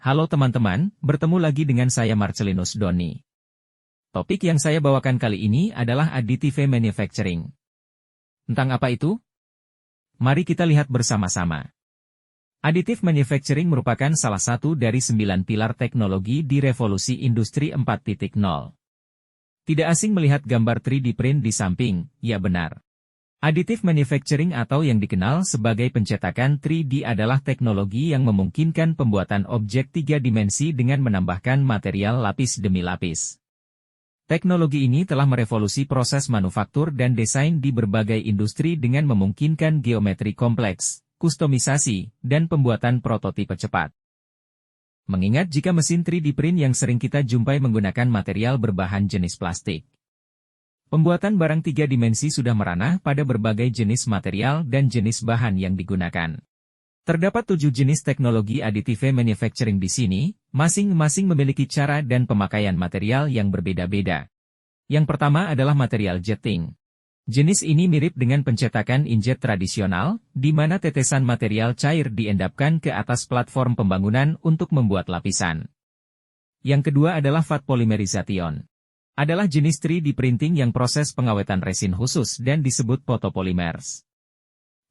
Halo teman-teman, bertemu lagi dengan saya Marcelinus Doni. Topik yang saya bawakan kali ini adalah additive manufacturing. Tentang apa itu? Mari kita lihat bersama-sama. Additive manufacturing merupakan salah satu dari 9 pilar teknologi di revolusi industri 4.0. Tidak asing melihat gambar 3D print di samping, ya benar. Additive manufacturing atau yang dikenal sebagai pencetakan 3D adalah teknologi yang memungkinkan pembuatan objek 3 dimensi dengan menambahkan material lapis demi lapis. Teknologi ini telah merevolusi proses manufaktur dan desain di berbagai industri dengan memungkinkan geometri kompleks, kustomisasi, dan pembuatan prototipe cepat. Mengingat jika mesin 3D print yang sering kita jumpai menggunakan material berbahan jenis plastik. Pembuatan barang 3 dimensi sudah merana pada berbagai jenis material dan jenis bahan yang digunakan. Terdapat 7 jenis teknologi additive manufacturing di sini, masing-masing memiliki cara dan pemakaian material yang berbeda-beda. Yang pertama adalah material jetting. Jenis ini mirip dengan pencetakan inkjet tradisional, di mana tetesan material cair diendapkan ke atas platform pembangunan untuk membuat lapisan. Yang kedua adalah fat polymerization. Adalah jenis 3D printing yang proses pengawetan resin khusus dan disebut photopolymers.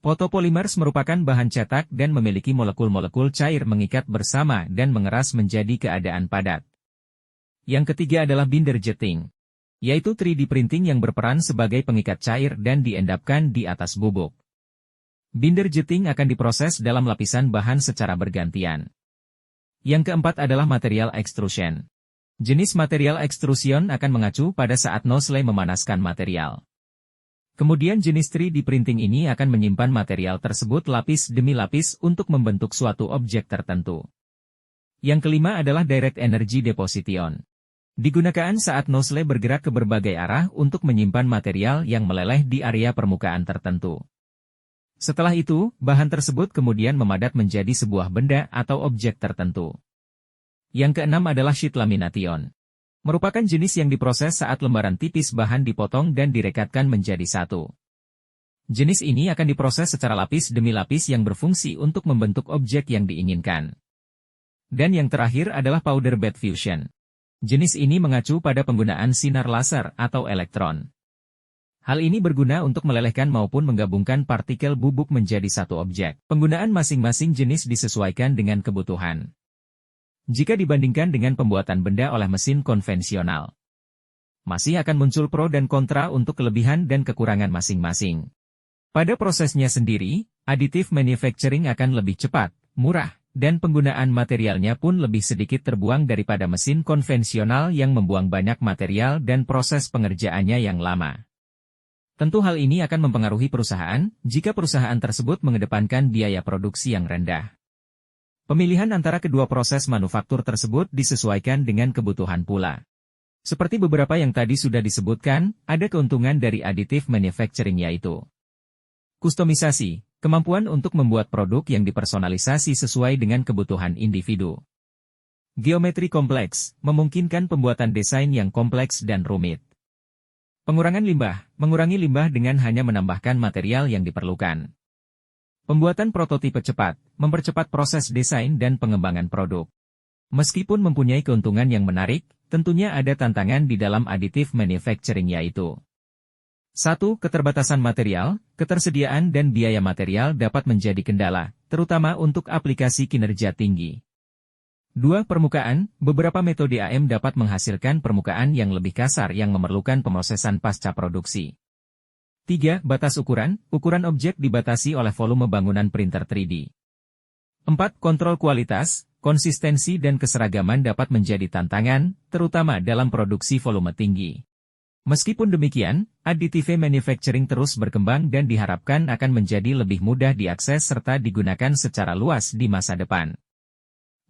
Photopolymers merupakan bahan cetak dan memiliki molekul-molekul cair mengikat bersama dan mengeras menjadi keadaan padat. Yang ketiga adalah binder jetting, yaitu 3D printing yang berperan sebagai pengikat cair dan diendapkan di atas bubuk. Binder jetting akan diproses dalam lapisan bahan secara bergantian. Yang keempat adalah material extrusion. Jenis material extrusion akan mengacu pada saat nozzle memanaskan material. Kemudian jenis 3D printing ini akan menyimpan material tersebut lapis demi lapis untuk membentuk suatu objek tertentu. Yang kelima adalah direct energy deposition. Digunakan saat nozzle bergerak ke berbagai arah untuk menyimpan material yang meleleh di area permukaan tertentu. Setelah itu, bahan tersebut kemudian memadat menjadi sebuah benda atau objek tertentu. Yang keenam adalah sheet lamination. Merupakan jenis yang diproses saat lembaran tipis bahan dipotong dan direkatkan menjadi satu. Jenis ini akan diproses secara lapis demi lapis yang berfungsi untuk membentuk objek yang diinginkan. Dan yang terakhir adalah powder bed fusion. Jenis ini mengacu pada penggunaan sinar laser atau elektron. Hal ini berguna untuk melelehkan maupun menggabungkan partikel bubuk menjadi satu objek. Penggunaan masing-masing jenis disesuaikan dengan kebutuhan. Jika dibandingkan dengan pembuatan benda oleh mesin konvensional, masih akan muncul pro dan kontra untuk kelebihan dan kekurangan masing-masing. Pada prosesnya sendiri, additive manufacturing akan lebih cepat, murah, dan penggunaan materialnya pun lebih sedikit terbuang daripada mesin konvensional yang membuang banyak material dan proses pengerjaannya yang lama. Tentu hal ini akan mempengaruhi perusahaan, jika perusahaan tersebut mengedepankan biaya produksi yang rendah. Pemilihan antara kedua proses manufaktur tersebut disesuaikan dengan kebutuhan pula. Seperti beberapa yang tadi sudah disebutkan, ada keuntungan dari additive manufacturing yaitu kustomisasi, kemampuan untuk membuat produk yang dipersonalisasi sesuai dengan kebutuhan individu. Geometri kompleks, memungkinkan pembuatan desain yang kompleks dan rumit. Pengurangan limbah, mengurangi limbah dengan hanya menambahkan material yang diperlukan. Pembuatan prototipe cepat, mempercepat proses desain dan pengembangan produk. Meskipun mempunyai keuntungan yang menarik, tentunya ada tantangan di dalam additive manufacturing yaitu 1. Keterbatasan material, ketersediaan dan biaya material dapat menjadi kendala, terutama untuk aplikasi kinerja tinggi. 2. Permukaan, beberapa metode AM dapat menghasilkan permukaan yang lebih kasar yang memerlukan pemrosesan pasca produksi. 3. Batas ukuran, ukuran objek dibatasi oleh volume bangunan printer 3D. 4. Kontrol kualitas, konsistensi dan keseragaman dapat menjadi tantangan, terutama dalam produksi volume tinggi. Meskipun demikian, additive manufacturing terus berkembang dan diharapkan akan menjadi lebih mudah diakses serta digunakan secara luas di masa depan.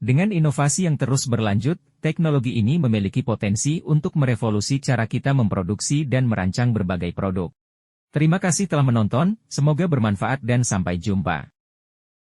Dengan inovasi yang terus berlanjut, teknologi ini memiliki potensi untuk merevolusi cara kita memproduksi dan merancang berbagai produk. Terima kasih telah menonton, semoga bermanfaat dan sampai jumpa.